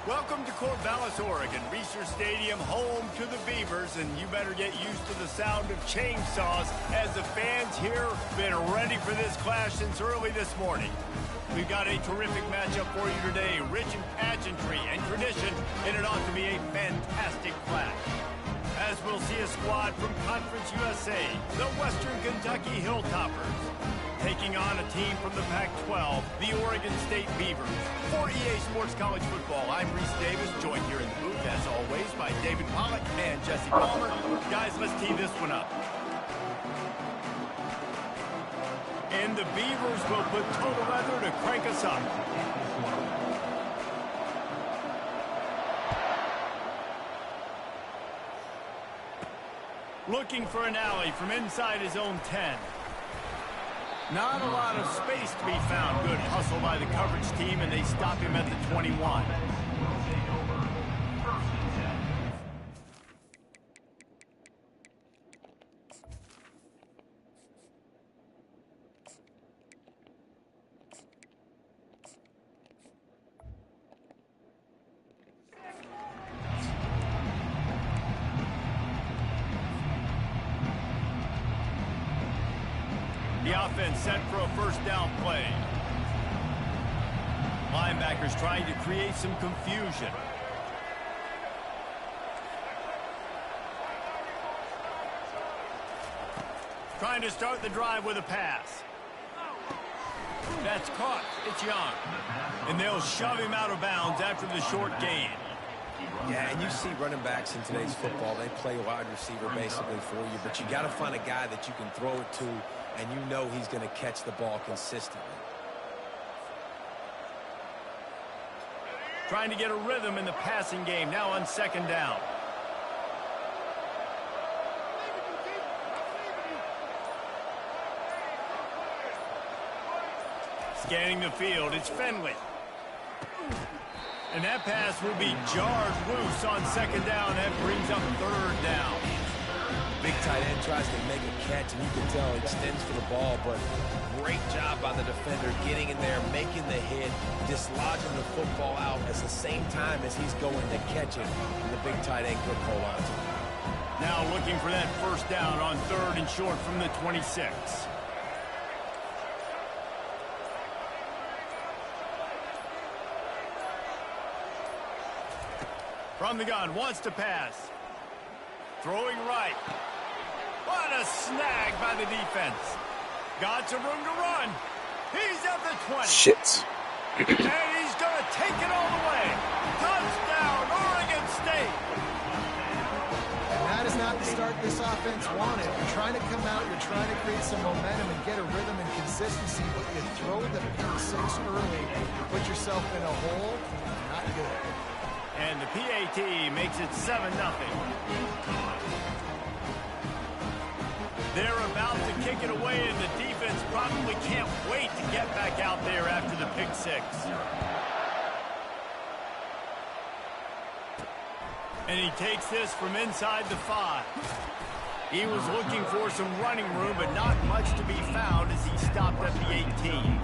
Welcome to Corvallis, Oregon, Reser Stadium, home to the Beavers, and you better get used to the sound of chainsaws as the fans here have been ready for this clash since early this morning. We've got a terrific matchup for you today, rich in pageantry and tradition, and it ought to be a fantastic clash. As we'll see a squad from Conference USA, the Western Kentucky Hilltoppers, taking on a team from the Pac-12, the Oregon State Beavers. For EA Sports College Football, I'm Reese Davis, joined here in the booth, as always, by David Pollock and Jesse Palmer. Guys, let's tee this one up. And the Beavers will put total leather to crank us up. Looking for an alley from inside his own 10. Not a lot of space to be found. Good hustle by the coverage team, and they stop him at the 21. The offense set for a first down play. Linebackers trying to create some confusion. Trying to start the drive with a pass. That's caught. It's Young. And they'll shove him out of bounds after the short gain. Yeah, and you see running backs in today's football, they play wide receiver basically for you, but you got to find a guy that you can throw it to, and you know he's going to catch the ball consistently. Trying to get a rhythm in the passing game, now on second down. Scanning the field, it's Fenley. And that pass will be jarred loose on second down. That brings up third down. Big tight end tries to make a catch, and you can tell he extends for the ball, but great job by the defender getting in there, making the hit, dislodging the football out at the same time as he's going to catch it. And the big tight end couldn't hold on to it. Now looking for that first down on third and short from the 26. From the gun, wants to pass. Throwing right. What a snag by the defense. Got some room to run. He's at the 20. Shit. And he's going to take it all the way. Touchdown, Oregon State. And that is not the start this offense wanted. You're trying to come out, you're trying to create some momentum and get a rhythm and consistency, but you throw the pick six early, put yourself in a hole, not good. And the PAT makes it 7-0. They're about to kick it away, and the defense probably can't wait to get back out there after the pick six. And he takes this from inside the 5. He was looking for some running room, but not much to be found as he stopped at the 18.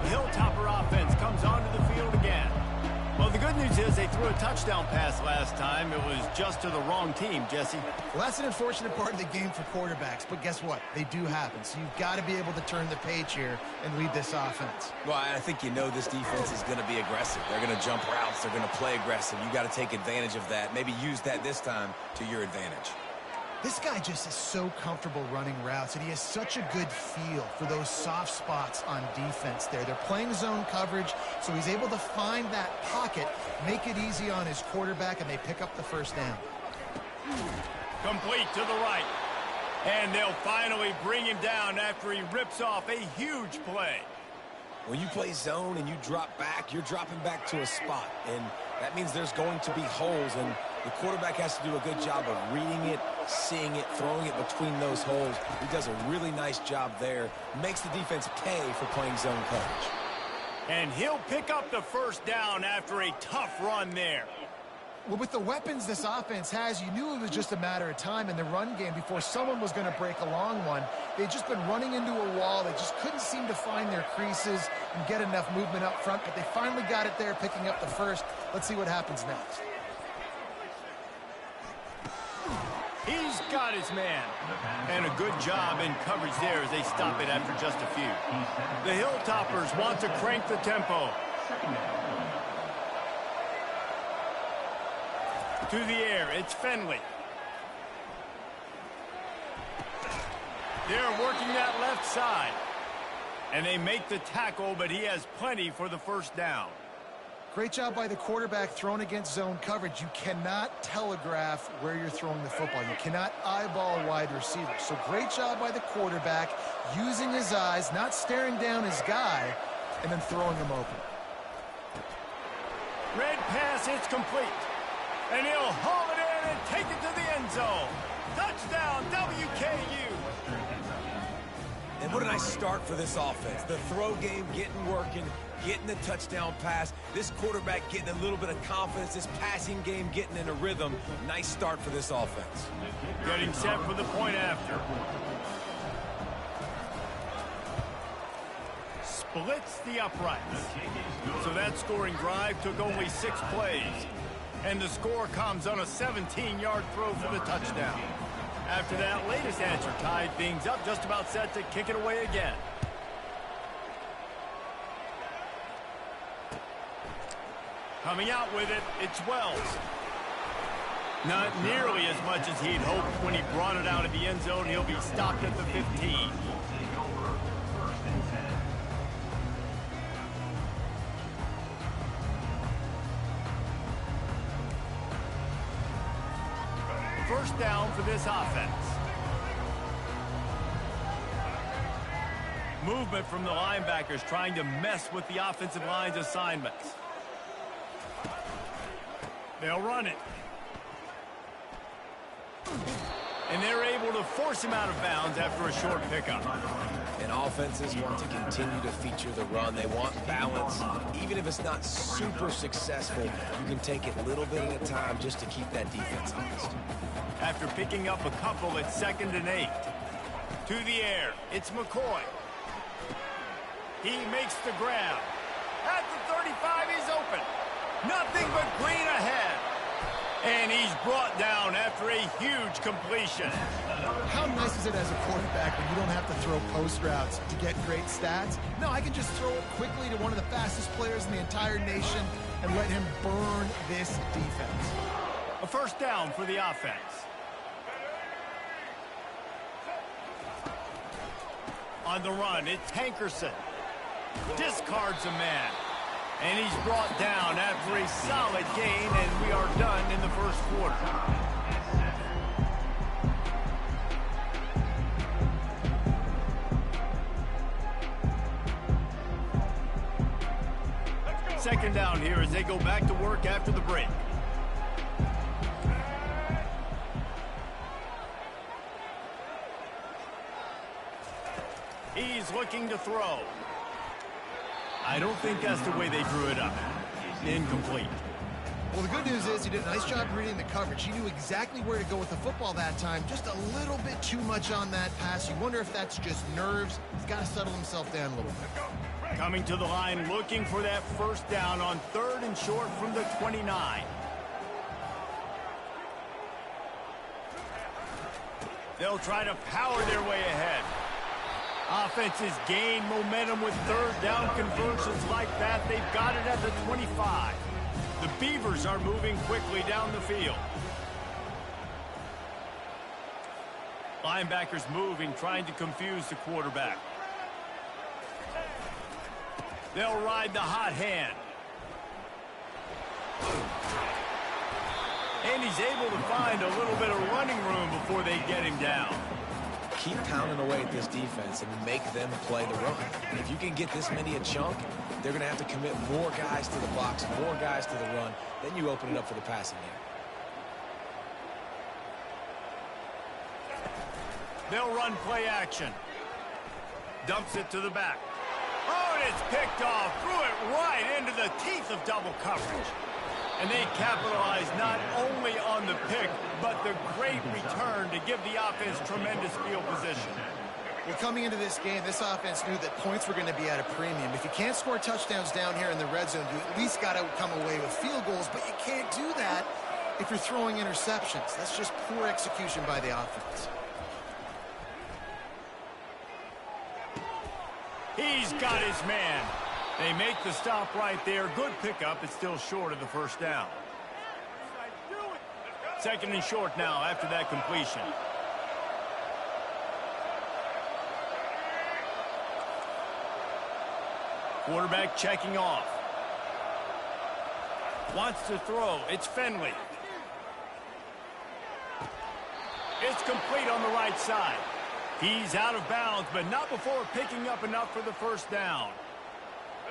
Hilltopper offense comes onto the field again. Well, the good news is they threw a touchdown pass last time. It was just to the wrong team, Jesse. Well, that's an unfortunate part of the game for quarterbacks, but guess what? They do happen. So you've got to be able to turn the page here and lead this offense. Well, I think you know this defense is going to be aggressive. They're going to jump routes. They're going to play aggressive. You got to take advantage of that. Maybe use that this time to your advantage. This guy just is so comfortable running routes, and he has such a good feel for those soft spots on defense there. They're playing zone coverage, so he's able to find that pocket, make it easy on his quarterback, and they pick up the first down. Complete to the right. And they'll finally bring him down after he rips off a huge play. When you play zone and you drop back, you're dropping back to a spot, and that means there's going to be holes, and the quarterback has to do a good job of reading it, seeing it, throwing it between those holes. He does a really nice job there. Makes the defense pay for playing zone coverage. And he'll pick up the first down after a tough run there. Well, with the weapons this offense has, you knew it was just a matter of time in the run game before someone was going to break a long one. They'd just been running into a wall. They just couldn't seem to find their creases and get enough movement up front, but they finally got it there, picking up the first. Let's see what happens next. He's got his man. And a good job in coverage there as they stop it after just a few. The Hilltoppers want to crank the tempo. To the air, it's Finley. They're working that left side. And they make the tackle, but he has plenty for the first down. Great job by the quarterback thrown against zone coverage. You cannot telegraph where you're throwing the football. You cannot eyeball a wide receiver. So great job by the quarterback using his eyes, not staring down his guy, and then throwing him open. Red pass, it's complete. And he'll haul it in and take it to the end zone. Touchdown, WKU. And what a nice start for this offense. The throw game getting working, getting the touchdown pass. This quarterback getting a little bit of confidence. This passing game getting in a rhythm. Nice start for this offense. Getting set for the point after. Splits the uprights. So that scoring drive took only 6 plays. And the score comes on a 17-yard throw for the touchdown. After that latest answer tied things up, just about set to kick it away again. Coming out with it, it's Wells. Not nearly as much as he'd hoped when he brought it out of the end zone. He'll be stopped at the 15. First down for this offense. Movement from the linebackers trying to mess with the offensive line's assignments. They'll run it. And they're able to force him out of bounds after a short pickup. And offenses want to continue to feature the run. They want balance. Even if it's not super successful, you can take it a little bit at a time just to keep that defense honest. After picking up a couple at 2nd and 8. To the air, it's McCoy. He makes the grab. At the 35, he's open. Nothing but green ahead. And he's brought down after a huge completion. How nice is it as a quarterback when you don't have to throw post routes to get great stats? No, I can just throw it quickly to one of the fastest players in the entire nation and let him burn this defense. A first down for the offense. On the run, it's Hankerson. Discards a man. And he's brought down after a solid gain, and we are done in the first quarter. Second down here as they go back to work after the break. He's looking to throw. I don't think that's the way they drew it up. Incomplete. Well, the good news is he did a nice job reading the coverage. He knew exactly where to go with the football that time. Just a little bit too much on that pass. You wonder if that's just nerves. He's got to settle himself down a little bit. Coming to the line, looking for that first down on 3rd and short from the 29. They'll try to power their way ahead. Offenses gain momentum with 3rd down conversions like that. They've got it at the 25. The Beavers are moving quickly down the field. Linebackers moving, trying to confuse the quarterback. They'll ride the hot hand. And he's able to find a little bit of running room before they get him down. Keep pounding away at this defense and make them play the run. If you can get this many a chunk, they're going to have to commit more guys to the box, more guys to the run. Then you open it up for the passing game. They'll run play action. Dumps it to the back. Oh, and it's picked off. Threw it right into the teeth of double coverage. And they capitalized not only on the pick, but the great return to give the offense tremendous field position. Well, coming into this game, this offense knew that points were going to be at a premium. If you can't score touchdowns down here in the red zone, you at least got to come away with field goals, but you can't do that if you're throwing interceptions. That's just poor execution by the offense. He's got his man. They make the stop right there. Good pickup. It's still short of the first down. Second and short now after that completion. Quarterback checking off. Wants to throw. It's Finley. It's complete on the right side. He's out of bounds, but not before picking up enough for the first down.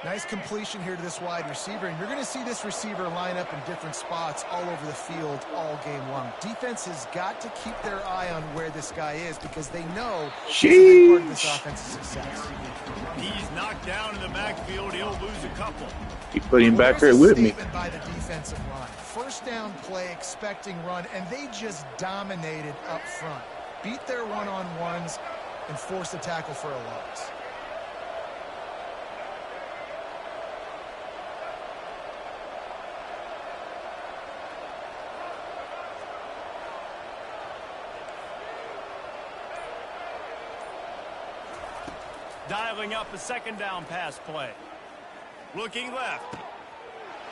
Nice completion here to this wide receiver, and you're going to see this receiver line up in different spots all over the field all game long. Defense has got to keep their eye on where this guy is because they know he's a big part of this offense's success. He's knocked down in the backfield. He'll lose a couple. Keep putting him back here with me. By the defensive line. First down play, expecting run, and they just dominated up front. Beat their one-on-ones and force the tackle for a loss. Dialing up a second down pass play. Looking left.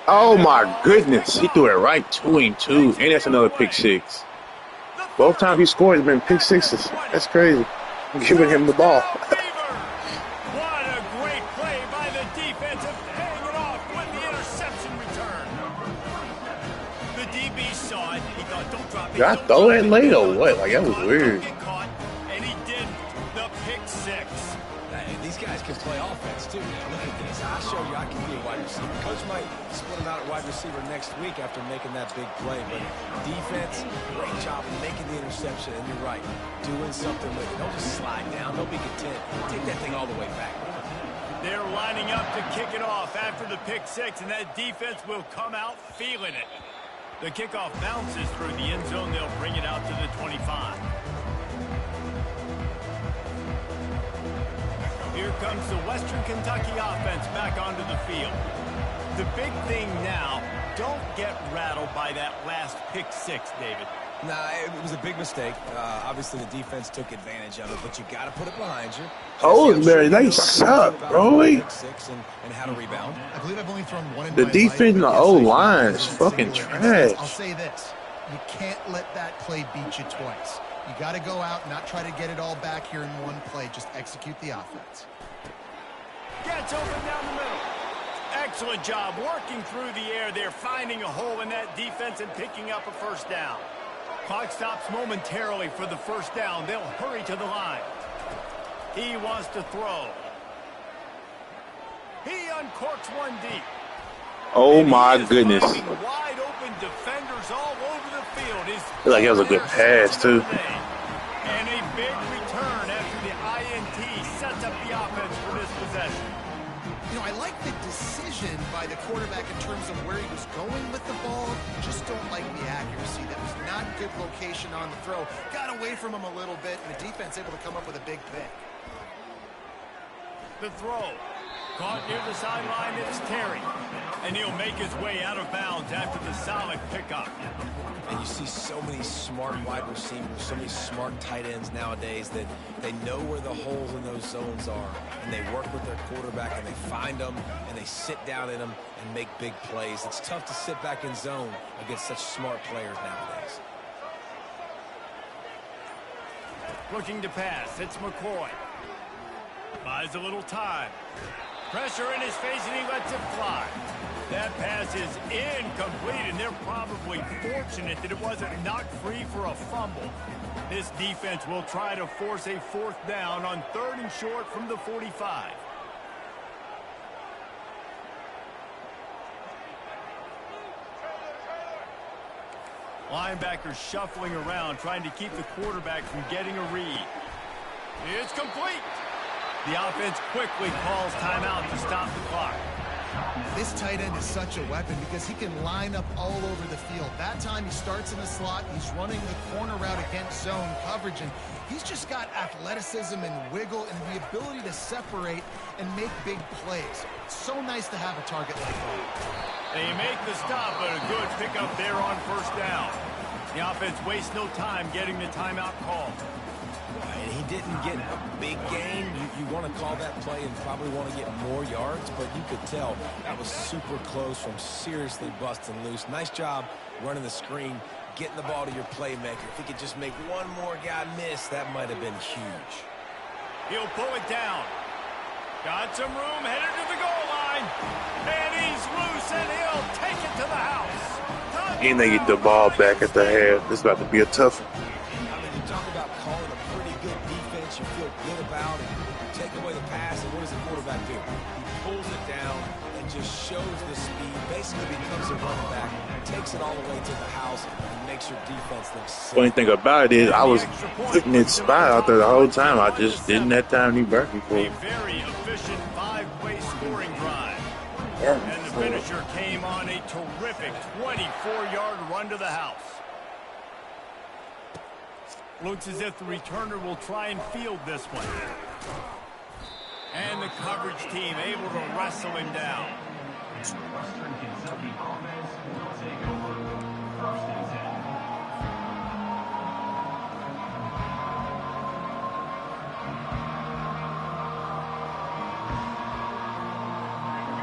Oh my goodness, he threw it right to him too, and that's another pick six. Both times he scored has been pick sixes. That's crazy. I'm giving him the ball. What a great play by the defensive, paying it off with the interception return. The DB saw it. He thought, don't drop it. Did I throw that late or what? Like, that was weird. And he did the pick six. These guys can play offense, too. Look at this. I'll show you I can be a wide receiver. Coach might split him out at wide receiver next week after making that big play. But defense, great job of making the interception. And you're right, doing something with it. Don't just slide down. Don't be content. Take that thing all the way back. They're lining up to kick it off after the pick six, and that defense will come out feeling it. The kickoff bounces through the end zone. They'll bring it out to the 25. Here comes the Western Kentucky offense back onto the field. The big thing now, don't get rattled by that last pick six, David. Nah, it was a big mistake. Obviously, the defense took advantage of it, but you got to put it behind you. Oh, very nice suck, bro. And how to rebound. I believe I've only thrown one in The my defense life, in the O-line is fucking trash. I'll say this. You can't let that play beat you twice. You got to go out and not try to get it all back here in one play. Just execute the offense. Gets open down the middle. Excellent job working through the air there, finding a hole in that defense and picking up a first down. Clock stops momentarily for the first down. They'll hurry to the line. He wants to throw. He uncorks one deep. Oh my goodness. Wide open defenders all over the field. Feel like that was a good pass too. And a big return after the INT sets up the offense for this possession. You know, I like the decision by the quarterback in terms of where he was going with the ball. Just don't like the accuracy. That was not good location on the throw. Got away from him a little bit, and the defense able to come up with a big pick. The throw. Caught near the sideline, it's Terry. And he'll make his way out of bounds after the solid pickup. And you see so many smart wide receivers, so many smart tight ends nowadays that they know where the holes in those zones are. And they work with their quarterback, and they find them, and they sit down in them and make big plays. It's tough to sit back in zone against such smart players nowadays. Looking to pass, it's McCoy. Buys a little time. Pressure in his face, and he lets it fly. That pass is incomplete, and they're probably fortunate that it wasn't knocked free for a fumble. This defense will try to force a fourth down on 3rd and short from the 45. Linebackers shuffling around, trying to keep the quarterback from getting a read. It's complete. The offense quickly calls timeout to stop the clock. This tight end is such a weapon because he can line up all over the field. That time he starts in the slot, he's running the corner route against zone coverage, and he's just got athleticism and wiggle and the ability to separate and make big plays. It's so nice to have a target like that. They make the stop, but a good pickup there on first down. The offense wastes no time getting the timeout call. And he didn't get a big gain. You want to call that play and probably want to get more yards, but you could tell that was super close from seriously busting loose. Nice job running the screen, getting the ball to your playmaker. If he could just make one more guy miss, that might have been huge. He'll pull it down. Got some room, headed to the goal line. And he's loose, and he'll take it to the house. And they get the ball back at the half. This is about to be a tough one. I mean, you talk about calling a pretty good defense you feel good about, and you take away the pass, and what does the quarterback do? He pulls it down and just shows the speed, basically becomes a running back, takes it all the way to the house, and makes your defense look sick. Funny thing about it is I was putting his spot out there the whole time. I just didn't have time to burn before. A very efficient 5-play scoring drive. Yeah. And the finisher came on a terrific 24-yard run to the house. Looks as if the returner will try and field this one. And the coverage team able to wrestle him down.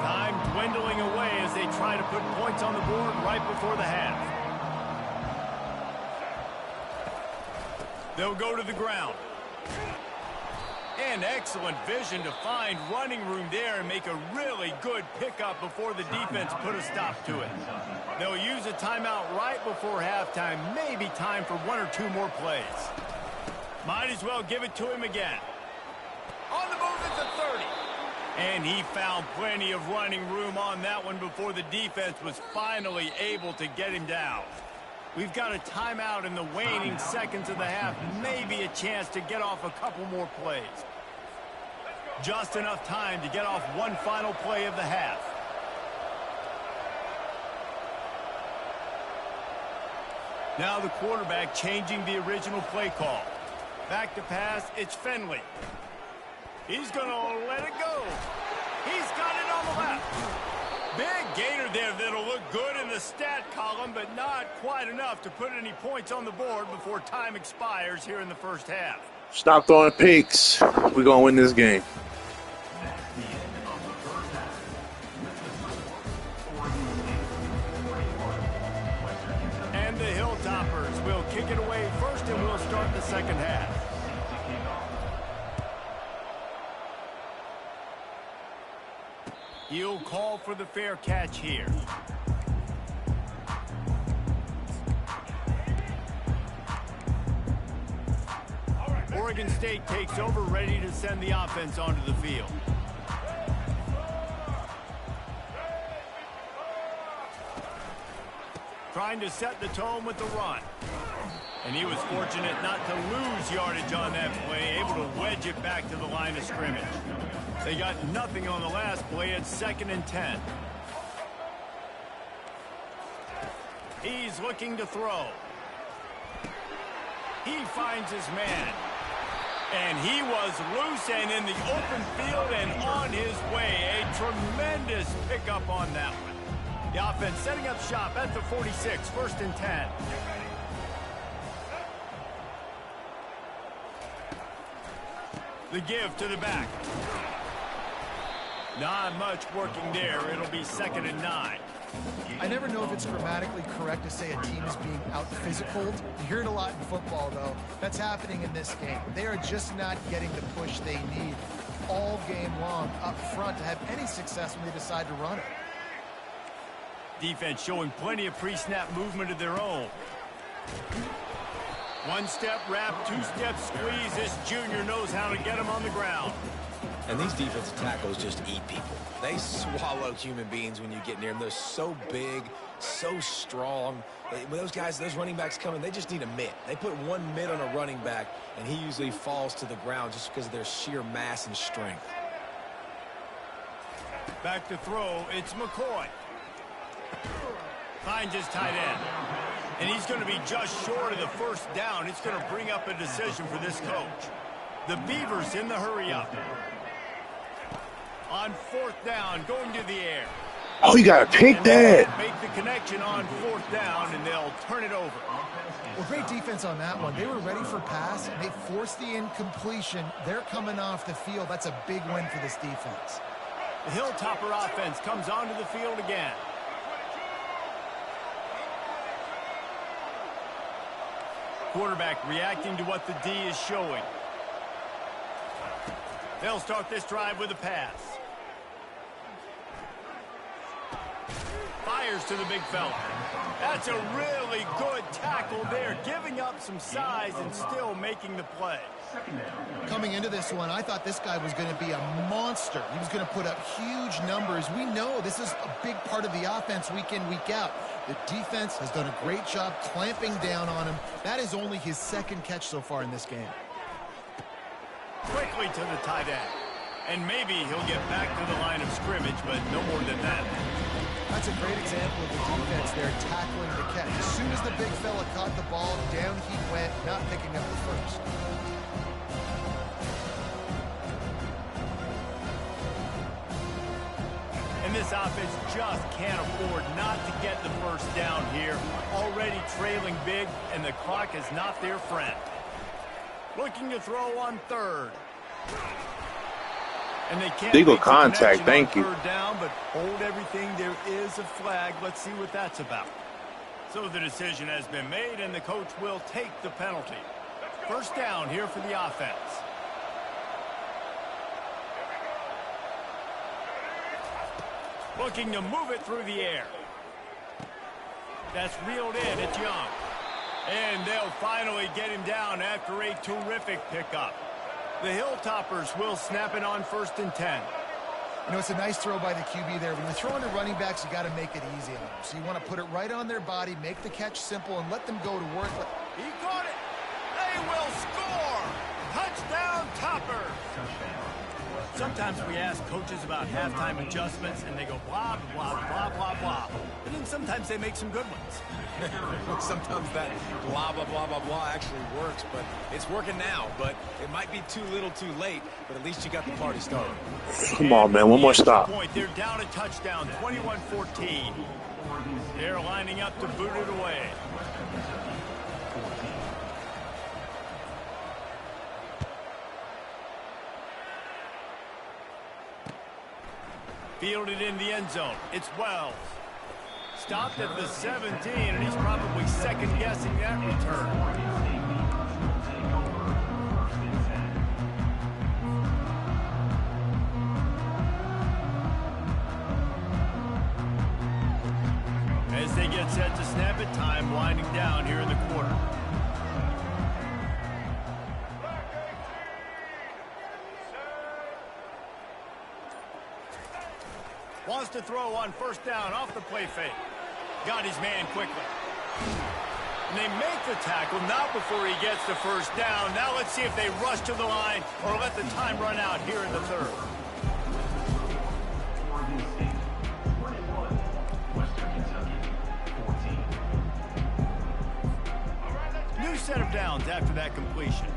Time dwindling away as they try to put points on the board right before the half. They'll go to the ground. And excellent vision to find running room there and make a really good pickup before the defense put a stop to it. They'll use a timeout right before halftime. Maybe time for one or two more plays. Might as well give it to him again. On the move at the 30. And he found plenty of running room on that one before the defense was finally able to get him down. We've got a timeout in the waning seconds of the half. Maybe a chance to get off a couple more plays. Just enough time to get off one final play of the half. Now the quarterback changing the original play call. Back to pass, it's Finley. He's going to let it go. He's got it on the left. Big gainer there that'll look good in the stat column, but not quite enough to put any points on the board before time expires here in the first half. Stop throwing picks. We're going to win this game. And the Hilltoppers will kick it away first, and we'll start the second half. He'll call for the fair catch here. Oregon State takes over, ready to send the offense onto the field. Trying to set the tone with the run. And he was fortunate not to lose yardage on that play, able to wedge it back to the line of scrimmage. They got nothing on the last play at 2nd and 10. He's looking to throw. He finds his man. And he was loose and in the open field and on his way. A tremendous pickup on that one. The offense setting up shop at the 46, 1st and 10. The give to the back. Not much working there. It'll be 2nd and 9. I never know if it's grammatically correct to say a team is being out-physicaled. You hear it a lot in football, though. That's happening in this game. They are just not getting the push they need all game long up front to have any success when they decide to run it. Defense showing plenty of pre-snap movement of their own. One-step wrap, two-step squeeze. This junior knows how to get him on the ground. And these defensive tackles just eat people. They swallow human beings when you get near them. They're so big, so strong. When those guys, those running backs come in, they just need a mitt. They put one mitt on a running back, and he usually falls to the ground just because of their sheer mass and strength. Back to throw, it's McCoy. Finds his tight end. And he's going to be just short of the first down. It's going to bring up a decision for this coach. The Beavers in the hurry up. On fourth down, going to the air. Oh, you got to pick that. Make the connection on fourth down, and they'll turn it over. Well, great defense on that one. They were ready for pass, and they forced the incompletion. They're coming off the field. That's a big win for this defense. The Hilltopper offense comes onto the field again. Quarterback reacting to what the D is showing. They'll start this drive with a pass. Fires to the big fella. That's a really good tackle there, giving up some size and still making the play. Coming into this one, I thought this guy was going to be a monster. He was going to put up huge numbers. We know this is a big part of the offense week in, week out. The defense has done a great job clamping down on him. That is only his second catch so far in this game. Quickly to the tight end. And maybe he'll get back to the line of scrimmage, but no more than that. That's a great example of the defense there tackling the catch. As soon as the big fella caught the ball, down he went, not picking up the first. And this offense just can't afford not to get the first down here. Already trailing big, and the clock is not their friend. Looking to throw on third. And they can't legal make the contact, connection thank on you. third down, but hold everything. There is a flag. Let's see what that's about. So the decision has been made, and the coach will take the penalty. First down here for the offense. Looking to move it through the air. That's reeled in. It's Young. And they'll finally get him down after a terrific pickup. The Hilltoppers will snap it on 1st and 10. You know, it's a nice throw by the QB there. When you're throwing to running backs, you got to make it easy on them. So you want to put it right on their body, make the catch simple, and let them go to work. He caught it. They will score. Touchdown, Toppers. Sometimes we ask coaches about halftime adjustments, and they go blah, blah, blah, blah, blah. But then sometimes they make some good ones. Sometimes that blah, blah, blah, blah, blah actually works, but it's working now. But it might be too little too late, but at least you got the party started. Come on, man. One more stop. They're down a touchdown, 21-14. They're lining up to boot it away. Fielded in the end zone. It's Wells. Stopped at the 17, and he's probably second-guessing that return. As they get set to snap it, time winding down here in the quarter. Wants to throw on 1st down off the play fake. Got his man quickly. And they make the tackle, not before he gets the 1st down. Now let's see if they rush to the line or let the time run out here in the third. New set of downs after that completion.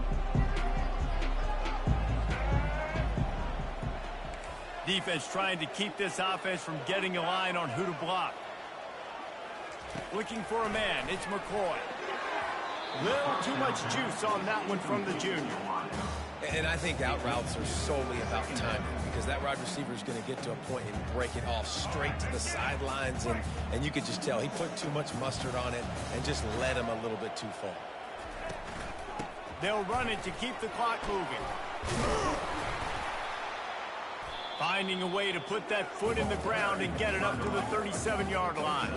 Defense trying to keep this offense from getting a line on who to block. Looking for a man. It's McCoy. Little too much juice on that one from the junior. And I think out routes are solely about timing, because that wide receiver is going to get to a point and break it off straight to the sidelines, and you could just tell he put too much mustard on it and just led him a little bit too far. They'll run it to keep the clock moving. Finding a way to put that foot in the ground and get it up to the 37-yard line.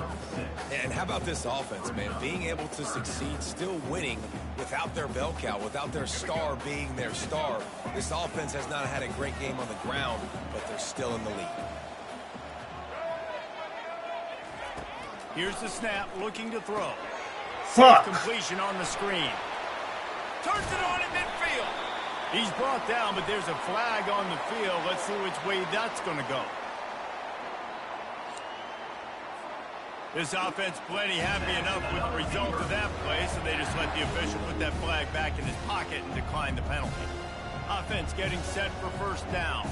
And how about this offense, man? Being able to succeed, still winning without their bell cow, without their star being their star. This offense has not had a great game on the ground, but they're still in the lead. Here's the snap, looking to throw. Fuck. Completion on the screen. Turns it on in midfield. He's brought down, but there's a flag on the field. Let's see which way that's going to go. This offense plenty happy enough with the result of that play, so they just let the official put that flag back in his pocket and decline the penalty. Offense getting set for first down.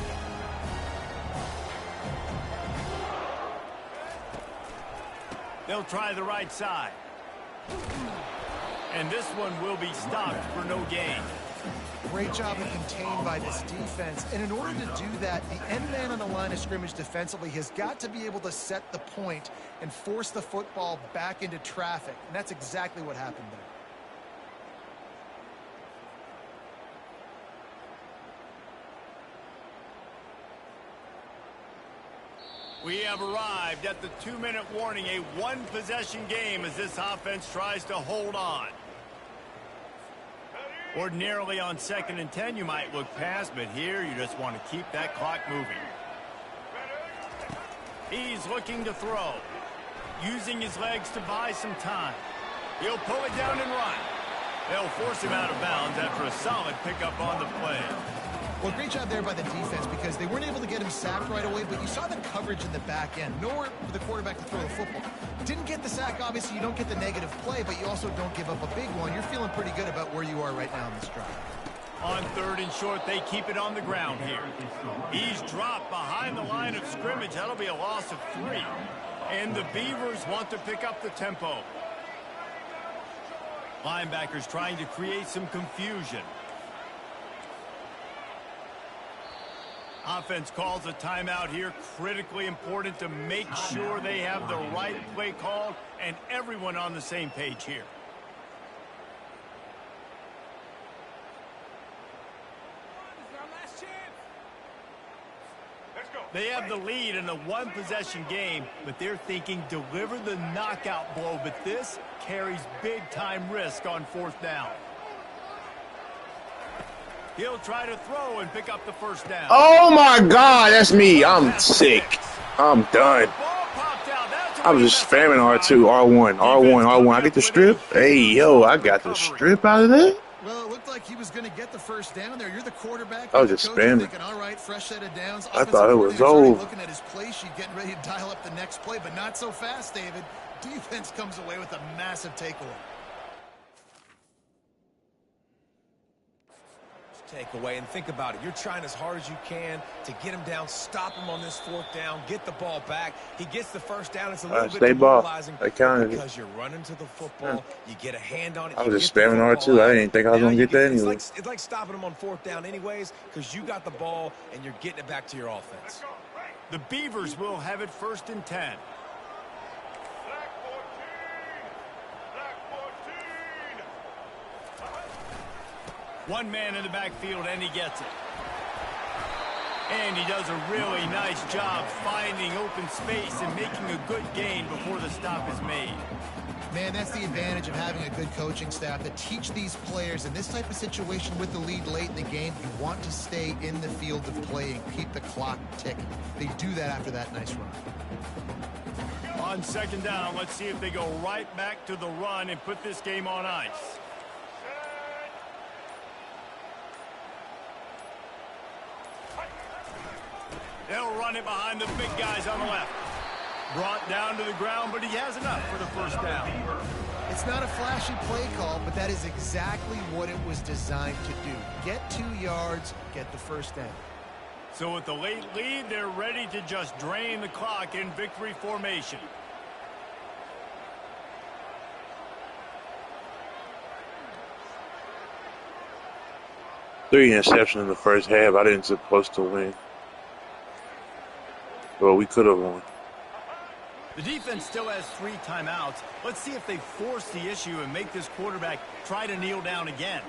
They'll try the right side. And this one will be stopped for no gain. Great job of contained by this defense. And in order to do that, the end man on the line of scrimmage defensively has got to be able to set the point and force the football back into traffic. And that's exactly what happened there. We have arrived at the 2-minute warning, a one-possession game as this offense tries to hold on. Ordinarily on 2nd and 10, you might look past, but here you just want to keep that clock moving. He's looking to throw, using his legs to buy some time. He'll pull it down and run. They'll force him out of bounds after a solid pickup on the play. Well, great job there by the defense because they weren't able to get him sacked right away, but you saw the coverage in the back end. Nowhere for the quarterback to throw the football. Didn't get the sack, obviously. You don't get the negative play, but you also don't give up a big one. You're feeling pretty good about where you are right now in this drive. On 3rd and short, they keep it on the ground here. He's dropped behind the line of scrimmage. That'll be a loss of 3. And the Beavers want to pick up the tempo. Linebackers trying to create some confusion. Offense calls a timeout here. Critically important to make sure they have the right play called and everyone on the same page here. They have the lead in a one-possession game, but they're thinking deliver the knockout blow, but this carries big-time risk on 4th down. He'll try to throw and pick up the first down. Oh, my God, that's me. I'm sick. I'm done. I'm just spamming R2, R1, R1, R1. I get the strip. Hey, yo, I got the strip out of that. Well, it looked like he was going to get the first down there. You're the quarterback. I was just spamming. Thinking, all right, fresh set of downs. I thought it was over. Looking at his play sheet, getting ready to dial up the next play, but not so fast, David. Defense comes away with a massive takeaway. Takeaway, and think about it. You're trying as hard as you can to get him down, stop him on this 4th down, get the ball back. He gets the first down. It's a little bit demoralizing because you're running to the football. You get a hand on it. I was just spamming R2. I didn't think I was going to get that anyway. It's like stopping him on 4th down anyways because you got the ball and you're getting it back to your offense. The Beavers will have it 1st and 10. One man in the backfield, and he gets it. And he does a really nice job finding open space and making a good gain before the stop is made. Man, that's the advantage of having a good coaching staff that teach these players in this type of situation with the lead late in the game. You want to stay in the field of play and keep the clock ticking. They do that after that nice run. On 2nd down, let's see if they go right back to the run and put this game on ice. They'll run it behind the big guys on the left. Brought down to the ground, but he has enough for the first down. It's not a flashy play call, but that is exactly what it was designed to do. Get 2 yards, get the first down. So with the late lead, they're ready to just drain the clock in victory formation. Three interceptions in the first half. I didn't supposed to win. Well, we could have won. The defense still has 3 timeouts. Let's see if they force the issue and make this quarterback try to kneel down again.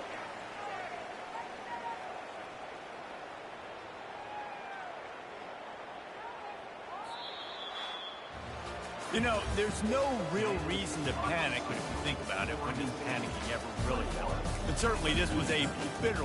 You know, there's no real reason to panic, but if you think about it, when does panicking ever really help? But certainly this was a bitter